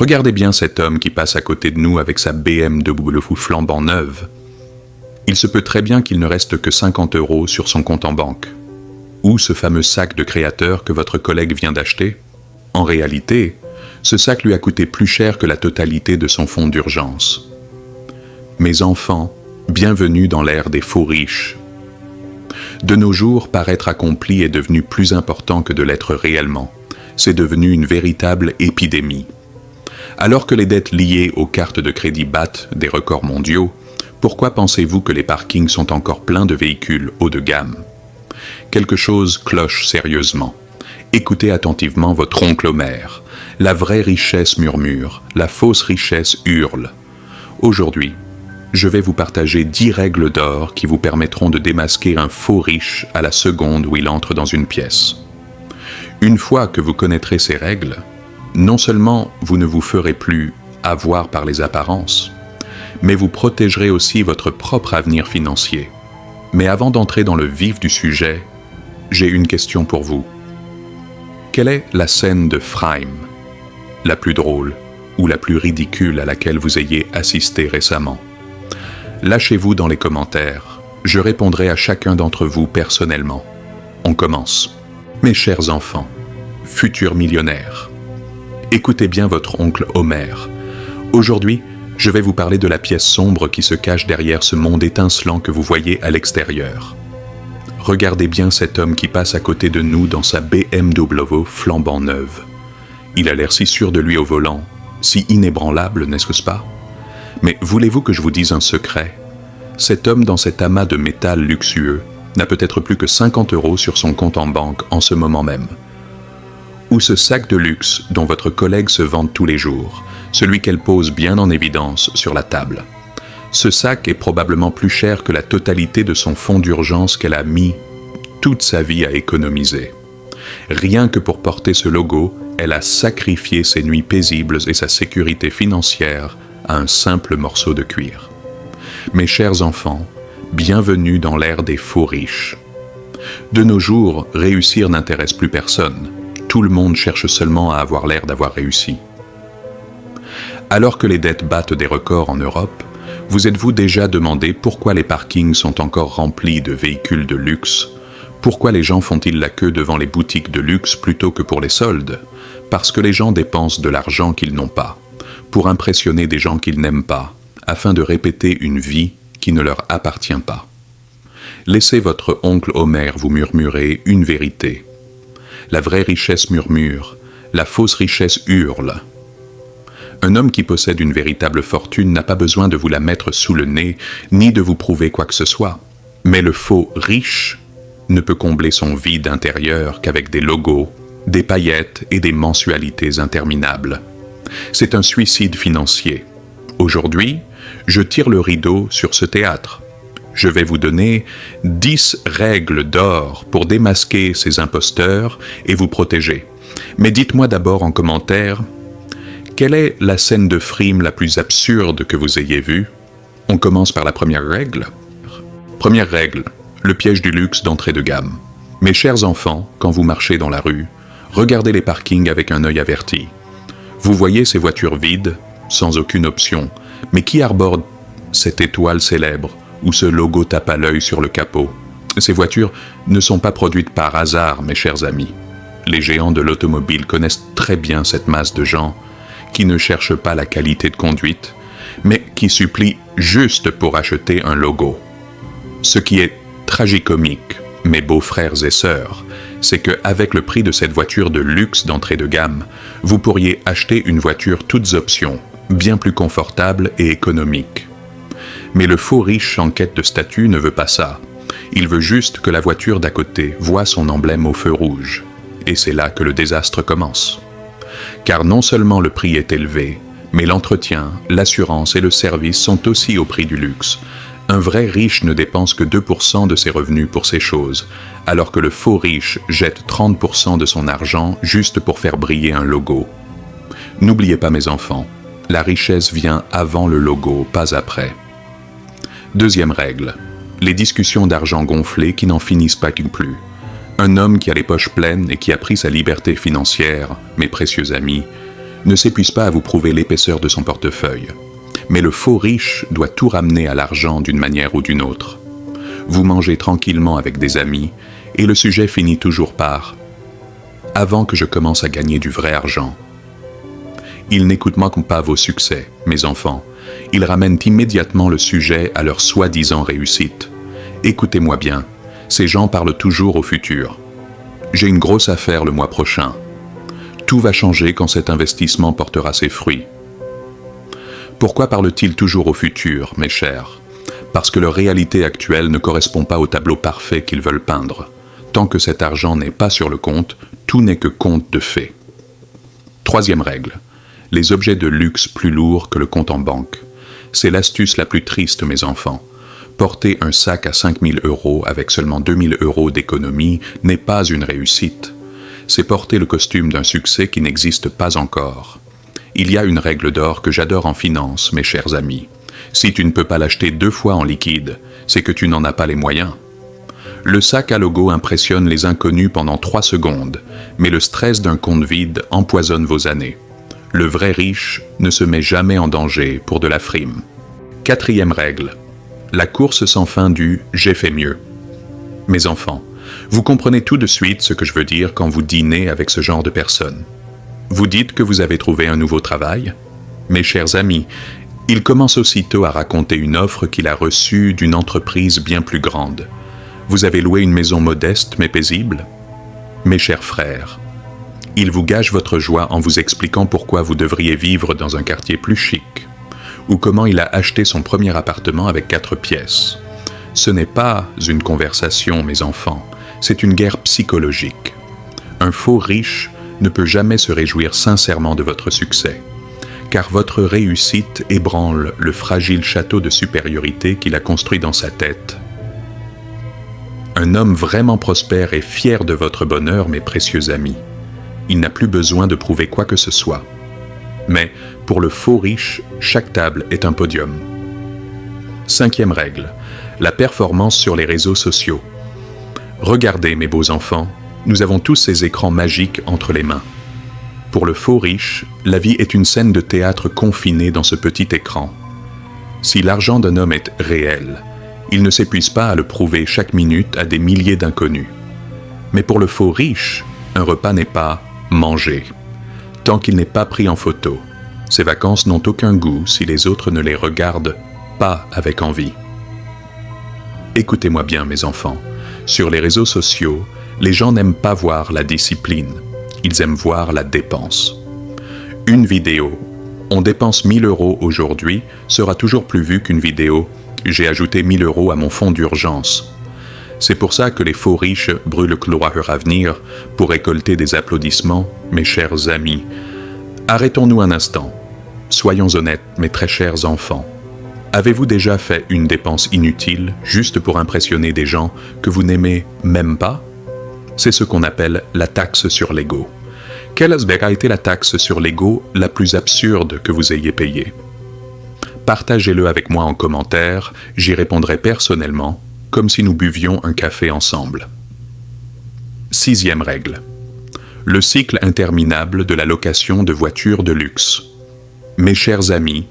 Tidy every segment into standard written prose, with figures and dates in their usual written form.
Regardez bien cet homme qui passe à côté de nous avec sa BMW flambant neuve. Il se peut très bien qu'il ne reste que 50 € sur son compte en banque. Ou ce fameux sac de créateur que votre collègue vient d'acheter. En réalité, ce sac lui a coûté plus cher que la totalité de son fonds d'urgence. Mes enfants, bienvenue dans l'ère des faux riches. De nos jours, paraître accompli est devenu plus important que de l'être réellement. C'est devenu une véritable épidémie. Alors que les dettes liées aux cartes de crédit battent des records mondiaux, pourquoi pensez-vous que les parkings sont encore pleins de véhicules haut de gamme? Quelque chose cloche sérieusement. Écoutez attentivement votre oncle Homer. La vraie richesse murmure, la fausse richesse hurle. Aujourd'hui, je vais vous partager 10 règles d'or qui vous permettront de démasquer un faux riche à la seconde où il entre dans une pièce. Une fois que vous connaîtrez ces règles, non seulement vous ne vous ferez plus avoir par les apparences, mais vous protégerez aussi votre propre avenir financier. Mais avant d'entrer dans le vif du sujet, j'ai une question pour vous. Quelle est la scène de Frame, la plus drôle ou la plus ridicule à laquelle vous ayez assisté récemment? Lâchez-vous dans les commentaires. Je répondrai à chacun d'entre vous personnellement. On commence. Mes chers enfants, futurs millionnaires, écoutez bien votre oncle Homer. Aujourd'hui, je vais vous parler de la pièce sombre qui se cache derrière ce monde étincelant que vous voyez à l'extérieur. Regardez bien cet homme qui passe à côté de nous dans sa BMW flambant neuve. Il a l'air si sûr de lui au volant, si inébranlable, n'est-ce pas? Mais voulez-vous que je vous dise un secret? Cet homme dans cet amas de métal luxueux n'a peut-être plus que 50 € sur son compte en banque en ce moment même. Ou ce sac de luxe dont votre collègue se vante tous les jours, celui qu'elle pose bien en évidence sur la table. Ce sac est probablement plus cher que la totalité de son fonds d'urgence qu'elle a mis toute sa vie à économiser. Rien que pour porter ce logo, elle a sacrifié ses nuits paisibles et sa sécurité financière à un simple morceau de cuir. Mes chers enfants, bienvenue dans l'ère des faux riches. De nos jours, réussir n'intéresse plus personne. Tout le monde cherche seulement à avoir l'air d'avoir réussi. Alors que les dettes battent des records en Europe, vous êtes-vous déjà demandé pourquoi les parkings sont encore remplis de véhicules de luxe? Pourquoi les gens font-ils la queue devant les boutiques de luxe plutôt que pour les soldes? Parce que les gens dépensent de l'argent qu'ils n'ont pas, pour impressionner des gens qu'ils n'aiment pas, afin de répéter une vie qui ne leur appartient pas. Laissez votre oncle Homer vous murmurer une vérité. La vraie richesse murmure, la fausse richesse hurle. Un homme qui possède une véritable fortune n'a pas besoin de vous la mettre sous le nez, ni de vous prouver quoi que ce soit. Mais le faux riche ne peut combler son vide intérieur qu'avec des logos, des paillettes et des mensualités interminables. C'est un suicide financier. Aujourd'hui, je tire le rideau sur ce théâtre. Je vais vous donner 10 règles d'or pour démasquer ces imposteurs et vous protéger. Mais dites-moi d'abord en commentaire, quelle est la scène de frime la plus absurde que vous ayez vue? On commence par la première règle. Première règle, le piège du luxe d'entrée de gamme. Mes chers enfants, quand vous marchez dans la rue, regardez les parkings avec un œil averti. Vous voyez ces voitures vides, sans aucune option, mais qui arbore cette étoile célèbre où ce logo tape à l'œil sur le capot? Ces voitures ne sont pas produites par hasard, mes chers amis. Les géants de l'automobile connaissent très bien cette masse de gens qui ne cherchent pas la qualité de conduite, mais qui supplient juste pour acheter un logo. Ce qui est tragicomique, mes beaux frères et sœurs, c'est qu'avec le prix de cette voiture de luxe d'entrée de gamme, vous pourriez acheter une voiture toutes options, bien plus confortable et économique. Mais le faux riche en quête de statut ne veut pas ça. Il veut juste que la voiture d'à côté voie son emblème au feu rouge. Et c'est là que le désastre commence. Car non seulement le prix est élevé, mais l'entretien, l'assurance et le service sont aussi au prix du luxe. Un vrai riche ne dépense que 2% de ses revenus pour ces choses, alors que le faux riche jette 30% de son argent juste pour faire briller un logo. N'oubliez pas, mes enfants, la richesse vient avant le logo, pas après. Deuxième règle, les discussions d'argent gonflé qui n'en finissent pas plus. Un homme qui a les poches pleines et qui a pris sa liberté financière, mes précieux amis, ne s'épuise pas à vous prouver l'épaisseur de son portefeuille. Mais le faux riche doit tout ramener à l'argent d'une manière ou d'une autre. Vous mangez tranquillement avec des amis et le sujet finit toujours par « avant que je commence à gagner du vrai argent ». Ils n'écoutent pas vos succès, mes enfants. Ils ramènent immédiatement le sujet à leur soi-disant réussite. Écoutez-moi bien, ces gens parlent toujours au futur. J'ai une grosse affaire le mois prochain. Tout va changer quand cet investissement portera ses fruits. Pourquoi parlent-ils toujours au futur, mes chers? Parce que leur réalité actuelle ne correspond pas au tableau parfait qu'ils veulent peindre. Tant que cet argent n'est pas sur le compte, tout n'est que conte de fées. Troisième règle. Les objets de luxe plus lourds que le compte en banque. C'est l'astuce la plus triste, mes enfants. Porter un sac à 5 000 € avec seulement 2 000 € d'économie n'est pas une réussite. C'est porter le costume d'un succès qui n'existe pas encore. Il y a une règle d'or que j'adore en finance, mes chers amis. Si tu ne peux pas l'acheter 2 fois en liquide, c'est que tu n'en as pas les moyens. Le sac à logo impressionne les inconnus pendant 3 secondes, mais le stress d'un compte vide empoisonne vos années. Le vrai riche ne se met jamais en danger pour de la frime. Quatrième règle. La course sans fin du « j'ai fait mieux ». Mes enfants, vous comprenez tout de suite ce que je veux dire quand vous dînez avec ce genre de personnes. Vous dites que vous avez trouvé un nouveau travail? Mes chers amis, il commence aussitôt à raconter une offre qu'il a reçue d'une entreprise bien plus grande. Vous avez loué une maison modeste mais paisible? Mes chers frères, il vous gâche votre joie en vous expliquant pourquoi vous devriez vivre dans un quartier plus chic, ou comment il a acheté son premier appartement avec 4 pièces. Ce n'est pas une conversation, mes enfants, c'est une guerre psychologique. Un faux riche ne peut jamais se réjouir sincèrement de votre succès, car votre réussite ébranle le fragile château de supériorité qu'il a construit dans sa tête. Un homme vraiment prospère est fier de votre bonheur, mes précieux amis. Il n'a plus besoin de prouver quoi que ce soit. Mais pour le faux riche, chaque table est un podium. Cinquième règle, la performance sur les réseaux sociaux. Regardez, mes beaux enfants, nous avons tous ces écrans magiques entre les mains. Pour le faux riche, la vie est une scène de théâtre confinée dans ce petit écran. Si l'argent d'un homme est réel, il ne s'épuise pas à le prouver chaque minute à des milliers d'inconnus. Mais pour le faux riche, un repas n'est pas mangé, tant qu'il n'est pas pris en photo. Ces vacances n'ont aucun goût si les autres ne les regardent pas avec envie. Écoutez-moi bien, mes enfants. Sur les réseaux sociaux, les gens n'aiment pas voir la discipline. Ils aiment voir la dépense. Une vidéo « On dépense 1 000 € aujourd'hui » sera toujours plus vue qu'une vidéo « J'ai ajouté 1 000 € à mon fonds d'urgence ». C'est pour ça que les faux riches brûlent leur avenir pour récolter des applaudissements, mes chers amis. Arrêtons-nous un instant. Soyons honnêtes, mes très chers enfants. Avez-vous déjà fait une dépense inutile juste pour impressionner des gens que vous n'aimez même pas? C'est ce qu'on appelle la taxe sur l'ego. Quelle a été la taxe sur l'ego la plus absurde que vous ayez payée? Partagez-le avec moi en commentaire, j'y répondrai personnellement, comme si nous buvions un café ensemble. Sixième règle. Le cycle interminable de la location de voitures de luxe. Mes chers amis,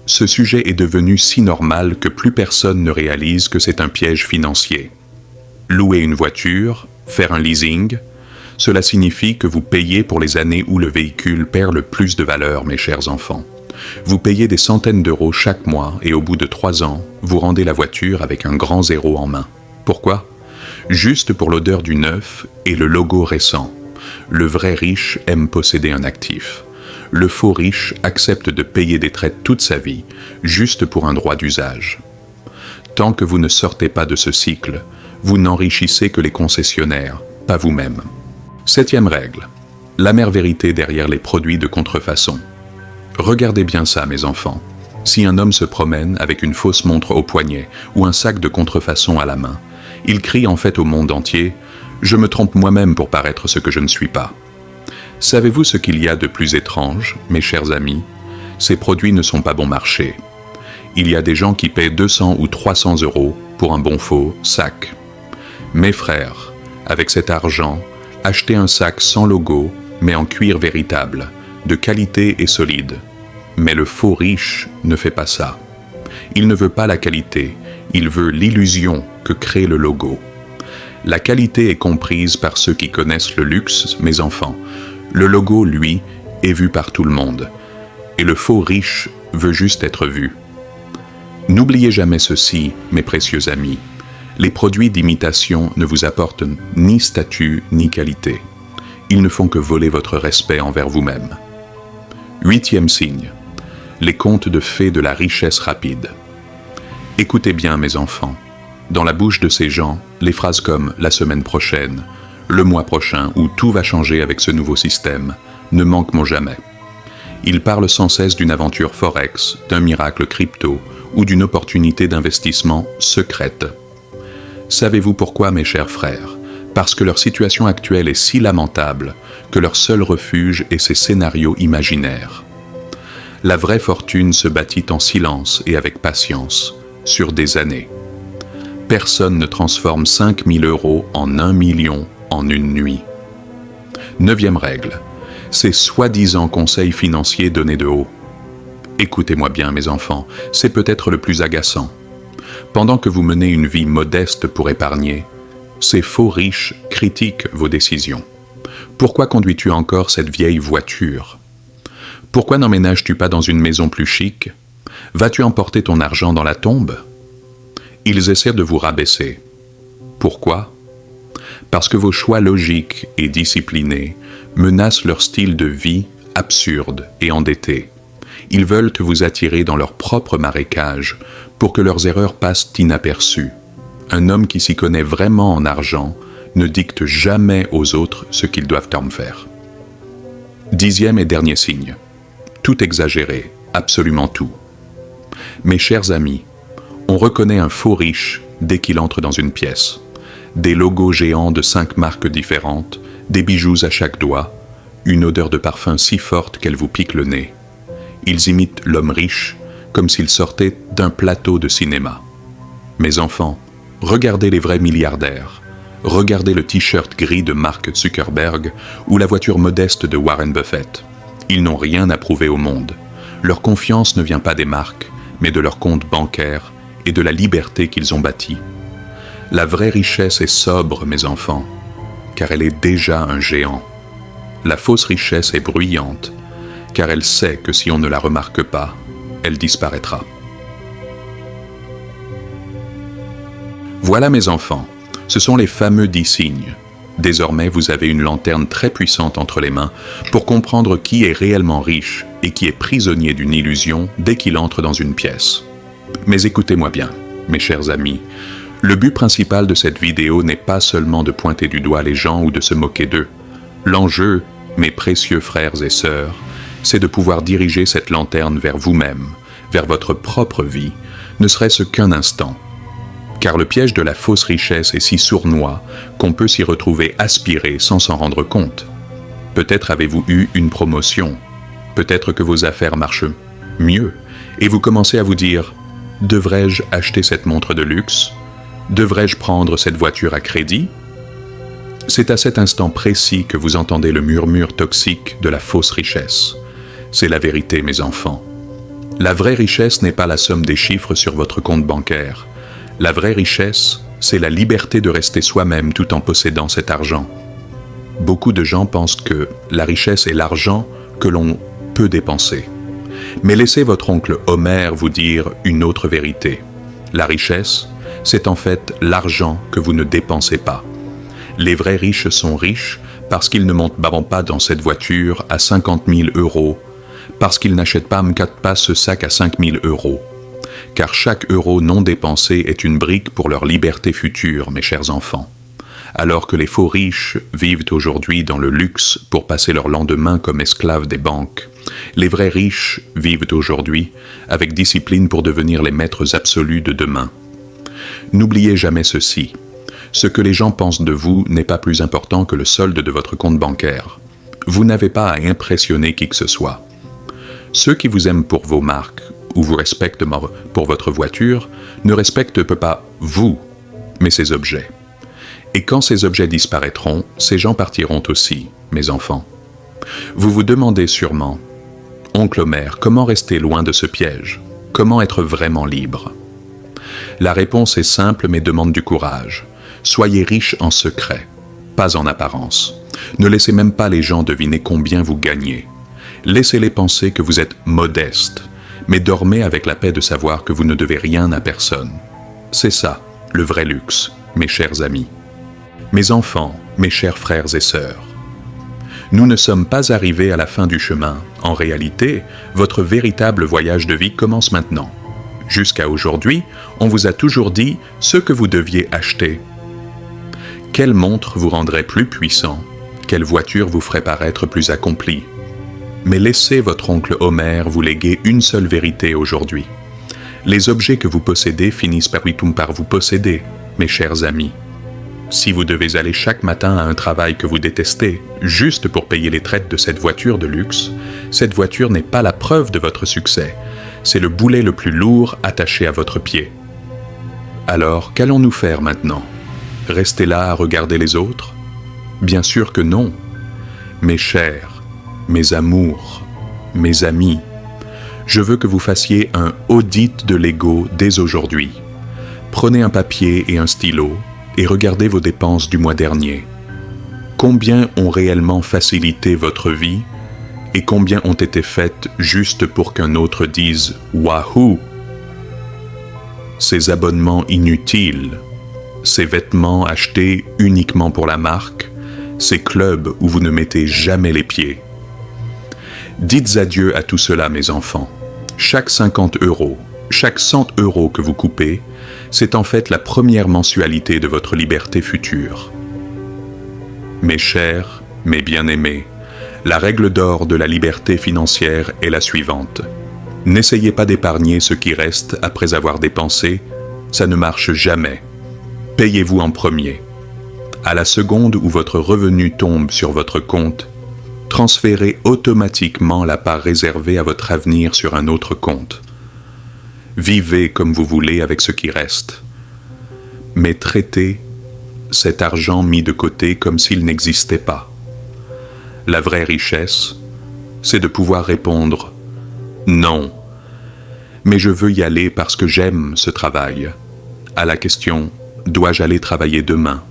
ce sujet est devenu si normal que plus personne ne réalise que c'est un piège financier. Louer une voiture, faire un leasing, cela signifie que vous payez pour les années où le véhicule perd le plus de valeur, mes chers enfants. Vous payez des centaines d'euros chaque mois et au bout de 3 ans, vous rendez la voiture avec un grand zéro en main. Pourquoi? Juste pour l'odeur du neuf et le logo récent. Le vrai riche aime posséder un actif. Le faux riche accepte de payer des traites toute sa vie, juste pour un droit d'usage. Tant que vous ne sortez pas de ce cycle, vous n'enrichissez que les concessionnaires, pas vous-même. Septième règle. L'amère vérité derrière les produits de contrefaçon. Regardez bien ça, mes enfants. Si un homme se promène avec une fausse montre au poignet ou un sac de contrefaçon à la main, il crie en fait au monde entier « Je me trompe moi-même pour paraître ce que je ne suis pas ». Savez-vous ce qu'il y a de plus étrange, mes chers amis? Ces produits ne sont pas bon marché. Il y a des gens qui paient 200 ou 300 € pour un bon faux sac. Mes frères, avec cet argent, achetez un sac sans logo, mais en cuir véritable. de qualité et solide. Mais le faux riche ne fait pas ça. Il ne veut pas la qualité, il veut l'illusion que crée le logo. La qualité est comprise par ceux qui connaissent le luxe, mes enfants. Le logo, lui, est vu par tout le monde. Et le faux riche veut juste être vu. N'oubliez jamais ceci, mes précieux amis. Les produits d'imitation ne vous apportent ni statut ni qualité. Ils ne font que voler votre respect envers vous-même. 8e signe. Les contes de fées de la richesse rapide. Écoutez bien, mes enfants. Dans la bouche de ces gens, les phrases comme « la semaine prochaine »,« le mois prochain » ou « tout va changer avec ce nouveau système » ne manqueront jamais. Ils parlent sans cesse d'une aventure forex, d'un miracle crypto ou d'une opportunité d'investissement secrète. Savez-vous pourquoi, mes chers frères? Parce que leur situation actuelle est si lamentable que leur seul refuge est ces scénarios imaginaires. La vraie fortune se bâtit en silence et avec patience, sur des années. Personne ne transforme 5 000 € en 1 million en une nuit. 9e règle. Ces soi-disant conseils financiers donnés de haut. Écoutez-moi bien, mes enfants, c'est peut-être le plus agaçant. Pendant que vous menez une vie modeste pour épargner, ces faux riches critiquent vos décisions. Pourquoi conduis-tu encore cette vieille voiture? Pourquoi n'emménages-tu pas dans une maison plus chic? Vas-tu emporter ton argent dans la tombe? Ils essaient de vous rabaisser. Pourquoi? Parce que vos choix logiques et disciplinés menacent leur style de vie absurde et endetté. Ils veulent vous attirer dans leur propre marécage pour que leurs erreurs passent inaperçues. Un homme qui s'y connaît vraiment en argent ne dicte jamais aux autres ce qu'ils doivent en faire. 10e et dernier signe. Tout exagéré, absolument tout. Mes chers amis, on reconnaît un faux riche dès qu'il entre dans une pièce. Des logos géants de 5 marques différentes, des bijoux à chaque doigt, une odeur de parfum si forte qu'elle vous pique le nez. Ils imitent l'homme riche comme s'il sortait d'un plateau de cinéma. Mes enfants, regardez les vrais milliardaires. Regardez le t-shirt gris de Mark Zuckerberg ou la voiture modeste de Warren Buffett. Ils n'ont rien à prouver au monde. Leur confiance ne vient pas des marques, mais de leur compte bancaire et de la liberté qu'ils ont bâtie. La vraie richesse est sobre, mes enfants, car elle est déjà un géant. La fausse richesse est bruyante, car elle sait que si on ne la remarque pas, elle disparaîtra. Voilà, mes enfants, ce sont les fameux 10 signes. Désormais, vous avez une lanterne très puissante entre les mains pour comprendre qui est réellement riche et qui est prisonnier d'une illusion dès qu'il entre dans une pièce. Mais écoutez-moi bien, mes chers amis, le but principal de cette vidéo n'est pas seulement de pointer du doigt les gens ou de se moquer d'eux. L'enjeu, mes précieux frères et sœurs, c'est de pouvoir diriger cette lanterne vers vous-même, vers votre propre vie, ne serait-ce qu'un instant. Car le piège de la fausse richesse est si sournois qu'on peut s'y retrouver aspiré sans s'en rendre compte. Peut-être avez-vous eu une promotion, peut-être que vos affaires marchent mieux, et vous commencez à vous dire « Devrais-je acheter cette montre de luxe? Devrais-je prendre cette voiture à crédit ?» C'est à cet instant précis que vous entendez le murmure toxique de la fausse richesse. C'est la vérité, mes enfants. La vraie richesse n'est pas la somme des chiffres sur votre compte bancaire. La vraie richesse, c'est la liberté de rester soi-même tout en possédant cet argent. Beaucoup de gens pensent que la richesse est l'argent que l'on peut dépenser. Mais laissez votre oncle Homer vous dire une autre vérité. La richesse, c'est en fait l'argent que vous ne dépensez pas. Les vrais riches sont riches parce qu'ils ne montent pas dans cette voiture à 50 000 €, parce qu'ils n'achètent pas ce sac à 5 000 €. Car chaque euro non dépensé est une brique pour leur liberté future, mes chers enfants. Alors que les faux riches vivent aujourd'hui dans le luxe pour passer leur lendemain comme esclaves des banques, les vrais riches vivent aujourd'hui avec discipline pour devenir les maîtres absolus de demain. N'oubliez jamais ceci. Ce que les gens pensent de vous n'est pas plus important que le solde de votre compte bancaire. Vous n'avez pas à impressionner qui que ce soit. Ceux qui vous aiment pour vos marques ou vous respectent pour votre voiture ne respectent pas vous, mais ces objets. Et quand ces objets disparaîtront, ces gens partiront aussi, mes enfants. Vous vous demandez sûrement, « Oncle Homer, comment rester loin de ce piège? Comment être vraiment libre ?» La réponse est simple mais demande du courage. Soyez riche en secret, pas en apparence. Ne laissez même pas les gens deviner combien vous gagnez. Laissez-les penser que vous êtes modeste, mais dormez avec la paix de savoir que vous ne devez rien à personne. C'est ça, le vrai luxe, mes chers amis. Mes enfants, mes chers frères et sœurs. Nous ne sommes pas arrivés à la fin du chemin. En réalité, votre véritable voyage de vie commence maintenant. Jusqu'à aujourd'hui, on vous a toujours dit ce que vous deviez acheter. Quelle montre vous rendrait plus puissant? Quelle voiture vous ferait paraître plus accompli? Mais laissez votre oncle Homer vous léguer une seule vérité aujourd'hui. Les objets que vous possédez finissent par vous posséder, mes chers amis. Si vous devez aller chaque matin à un travail que vous détestez, juste pour payer les traites de cette voiture de luxe, cette voiture n'est pas la preuve de votre succès, c'est le boulet le plus lourd attaché à votre pied. Alors, qu'allons-nous faire maintenant? Rester là à regarder les autres? Bien sûr que non. Mes chers, mes amours, mes amis, je veux que vous fassiez un audit de l'ego dès aujourd'hui. Prenez un papier et un stylo et regardez vos dépenses du mois dernier. Combien ont réellement facilité votre vie et combien ont été faites juste pour qu'un autre dise « Wahoo !» Ces abonnements inutiles, ces vêtements achetés uniquement pour la marque, ces clubs où vous ne mettez jamais les pieds. Dites adieu à tout cela, mes enfants. Chaque 50 €, chaque 100 € que vous coupez, c'est en fait la première mensualité de votre liberté future. Mes chers, mes bien-aimés, la règle d'or de la liberté financière est la suivante. N'essayez pas d'épargner ce qui reste après avoir dépensé, ça ne marche jamais. Payez-vous en premier. À la seconde où votre revenu tombe sur votre compte, transférez automatiquement la part réservée à votre avenir sur un autre compte. Vivez comme vous voulez avec ce qui reste, mais traitez cet argent mis de côté comme s'il n'existait pas. La vraie richesse, c'est de pouvoir répondre « Non, mais je veux y aller parce que j'aime ce travail » à la question « Dois-je aller travailler demain ?»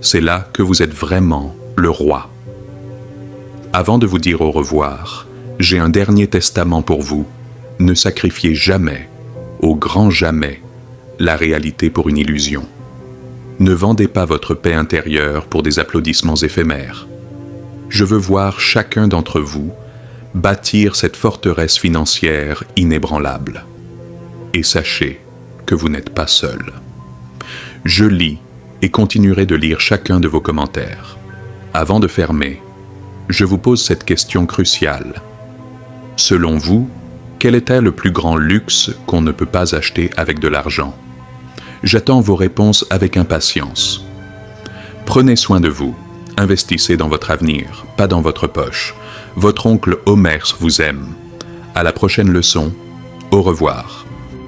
C'est là que vous êtes vraiment le roi. Avant de vous dire au revoir, j'ai un dernier testament pour vous. Ne sacrifiez jamais, au grand jamais, la réalité pour une illusion. Ne vendez pas votre paix intérieure pour des applaudissements éphémères. Je veux voir chacun d'entre vous bâtir cette forteresse financière inébranlable. Et sachez que vous n'êtes pas seul. Je lis et continuerai de lire chacun de vos commentaires. Avant de fermer, je vous pose cette question cruciale. Selon vous, quel était le plus grand luxe qu'on ne peut pas acheter avec de l'argent? J'attends vos réponses avec impatience. Prenez soin de vous. Investissez dans votre avenir, pas dans votre poche. Votre oncle Homer vous aime. À la prochaine leçon. Au revoir.